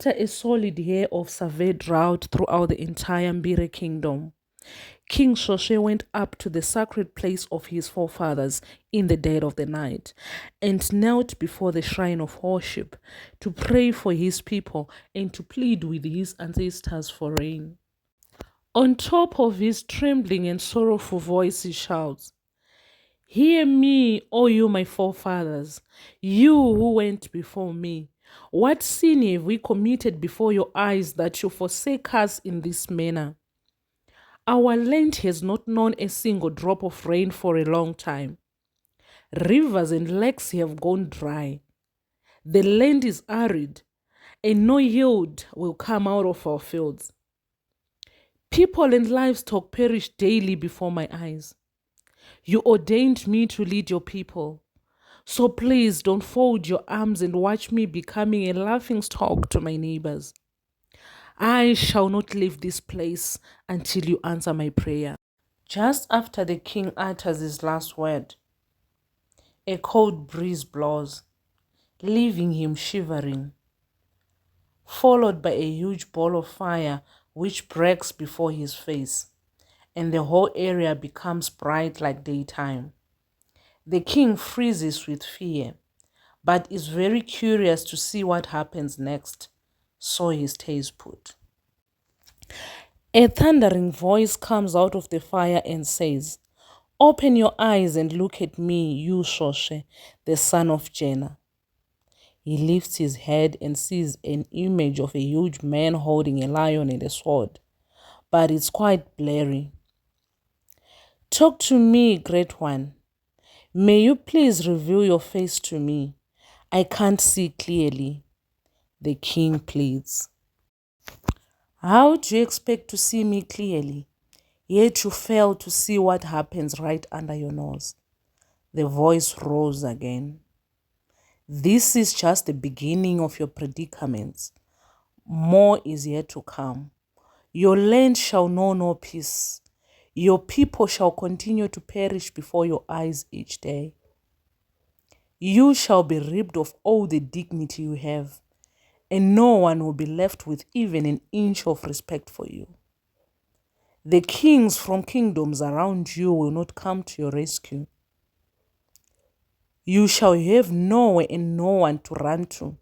After a solid year of severe drought throughout the entire Mbire kingdom, King Shoshe went up to the sacred place of his forefathers in the dead of the night and knelt before the shrine of worship to pray for his people and to plead with his ancestors for rain. On top of his trembling and sorrowful voice, he shouts, "Hear me, O you my forefathers, you who went before me. What sin have we committed before your eyes that you forsake us in this manner? Our land has not known a single drop of rain for a long time. Rivers and lakes have gone dry. The land is arid, and no yield will come out of our fields. People and livestock perish daily before my eyes. You ordained me to lead your people. So please don't fold your arms and watch me becoming a laughing stock to my neighbors. I shall not leave this place until you answer my prayer." Just after the king utters his last word, a cold breeze blows, leaving him shivering, followed by a huge ball of fire which breaks before his face, and the whole area becomes bright like daytime. The king freezes with fear, but is very curious to see what happens next, so he stays put. A thundering voice comes out of the fire and says, "Open your eyes and look at me, you Shoshe, the son of Jenna." He lifts his head and sees an image of a huge man holding a lion and a sword, but it's quite blurry. "Talk to me, great one. May you please reveal your face to me. I can't see clearly," the king pleads. "How do you expect to see me clearly, yet you fail to see what happens right under your nose?" The voice rose again. "This is just the beginning of your predicaments. More is yet to come. Your land shall know no peace. Your people shall continue to perish before your eyes each day. You shall be robbed of all the dignity you have, and no one will be left with even an inch of respect for you. The kings from kingdoms around you will not come to your rescue. You shall have nowhere and no one to run to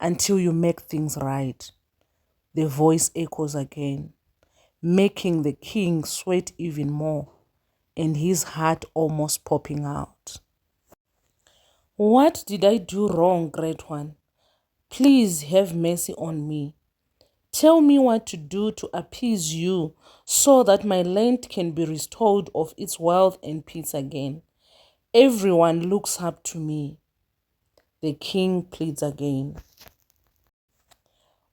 until you make things right." The voice echoes again, making the king sweat even more and his heart almost popping out. "What did I do wrong, great one? Please have mercy on me. Tell me what to do to appease you so that my land can be restored of its wealth and peace again. Everyone looks up to me." The king pleads again.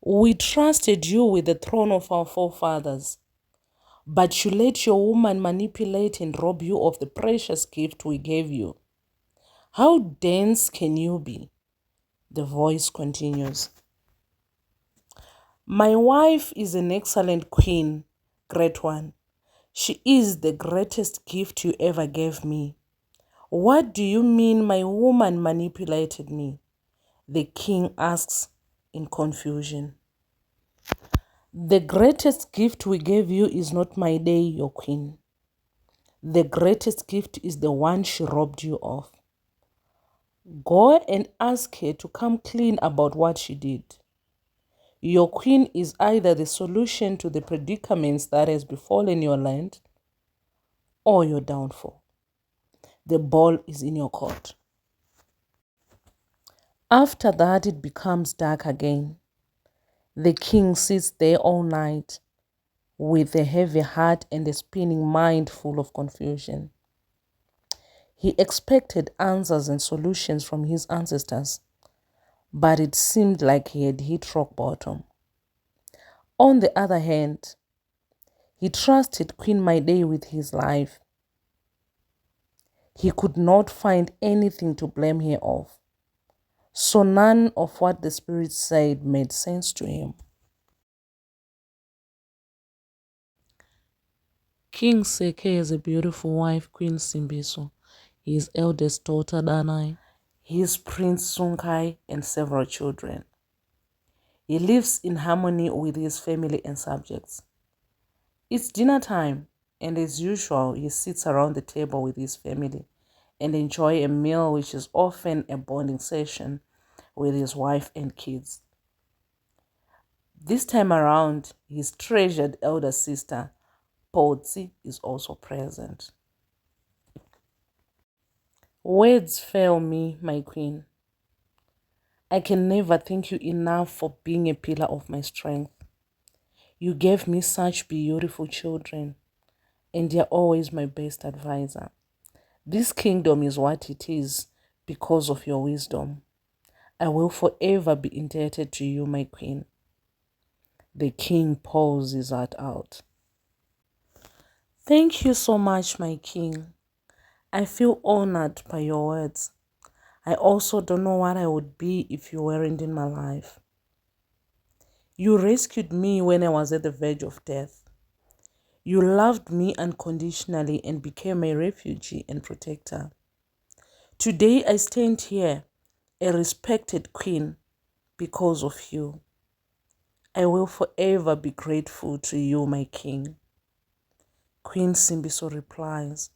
"We trusted you with the throne of our forefathers, but you let your woman manipulate and rob you of the precious gift we gave you. How dense can you be?" The voice continues. "My wife is an excellent queen, great one. She is the greatest gift you ever gave me. What do you mean my woman manipulated me?" the king asks in confusion. "The greatest gift we gave you is not my day, your queen. The greatest gift is the one she robbed you of. Go and ask her to come clean about what she did. Your queen is either the solution to the predicaments that has befallen your land or your downfall. The ball is in your court." After that, it becomes dark again. The king sits there all night with a heavy heart and a spinning mind full of confusion. He expected answers and solutions from his ancestors, but it seemed like he had hit rock bottom. On the other hand, he trusted Queen Mayday with his life. He could not find anything to blame her of, so none of what the spirit said made sense to him. King Seke has a beautiful wife, Queen Simbiso, his eldest daughter Danai, his Prince Sunkai, and several children. He lives in harmony with his family and subjects. It's dinner time, and as usual, he sits around the table with his family and enjoy a meal which is often a bonding session with his wife and kids. This time around, his treasured elder sister, Potsi, is also present. Words fail me, my queen. I can never thank you enough for being a pillar of my strength. You gave me such beautiful children, and you're always my best advisor. This kingdom is what it is because of your wisdom. I will forever be indebted to you, my queen. The king pours his heart out. Thank you so much, my king. I feel honored by your words. I also don't know what I would be if you weren't in my life. You rescued me when I was at the verge of death. You loved me unconditionally and became a refugee and protector. Today I stand here, a respected queen, because of you. I will forever be grateful to you, my king. Queen Simbiso replies,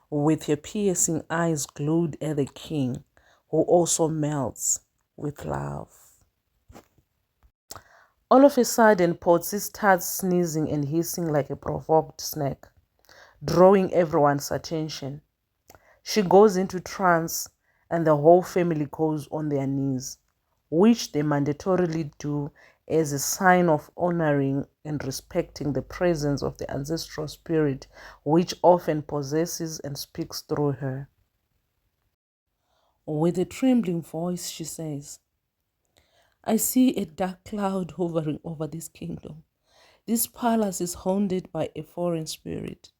with her piercing eyes glued at the king, who also melts with love. All of a sudden, Potsi starts sneezing and hissing like a provoked snake, drawing everyone's attention. She goes into trance and the whole family goes on their knees, which they mandatorily do as a sign of honoring and respecting the presence of the ancestral spirit which often possesses and speaks through her. With a trembling voice, she says, I see a dark cloud hovering over this kingdom. This palace is haunted by a foreign spirit.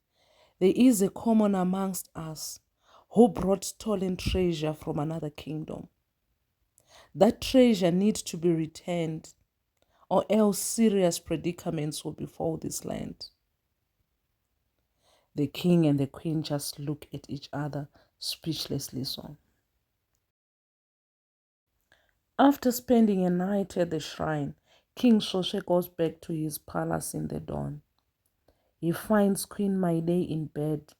There is a common amongst us who brought stolen treasure from another kingdom. That treasure needs to be returned, or else serious predicaments will befall this land. The king and the queen just look at each other, speechlessly so. After spending a night at the shrine, King Shoshe goes back to his palace in the dawn. He finds Queen Maide in bed,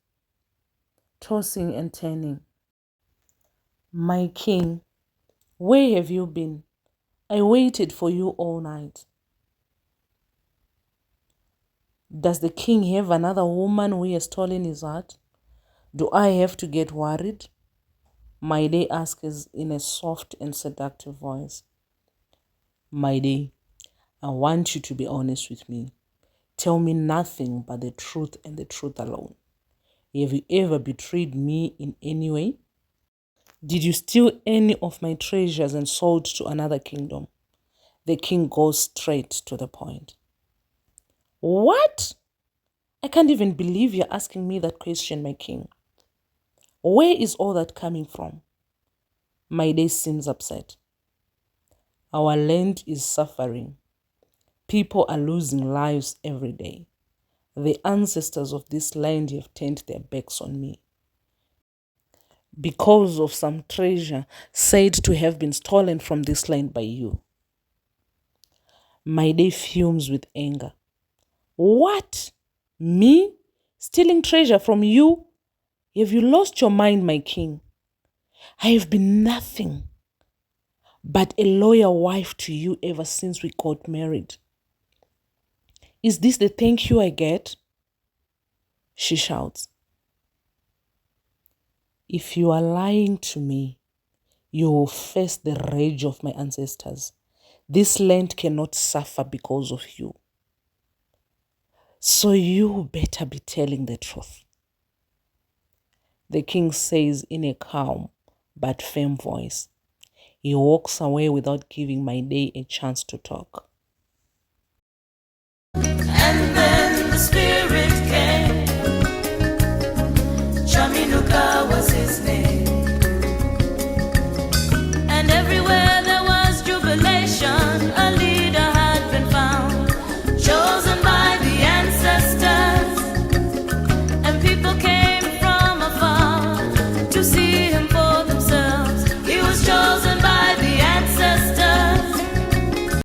tossing and turning. My king, where have you been? I waited for you all night. Does the king have another woman who has stolen his heart? Do I have to get worried? Maide asks in a soft and seductive voice. Maide, I want you to be honest with me. Tell me nothing but the truth and the truth alone. Have you ever betrayed me in any way? Did you steal any of my treasures and sold to another kingdom? The king goes straight to the point. What? I can't even believe you're asking me that question, my king. Where is all that coming from? Maide seems upset. Our land is suffering. People are losing lives every day. The ancestors of this land have turned their backs on me because of some treasure said to have been stolen from this land by you. Maide fumes with anger. What? Me? Stealing treasure from you? Have you lost your mind, my king? I have been nothing but a loyal wife to you ever since we got married. Is this the thank you I get? She shouts. If you are lying to me, you will face the rage of my ancestors. This land cannot suffer because of you. So you better be telling the truth. The king says in a calm but firm voice. He walks away without giving Maide a chance to talk.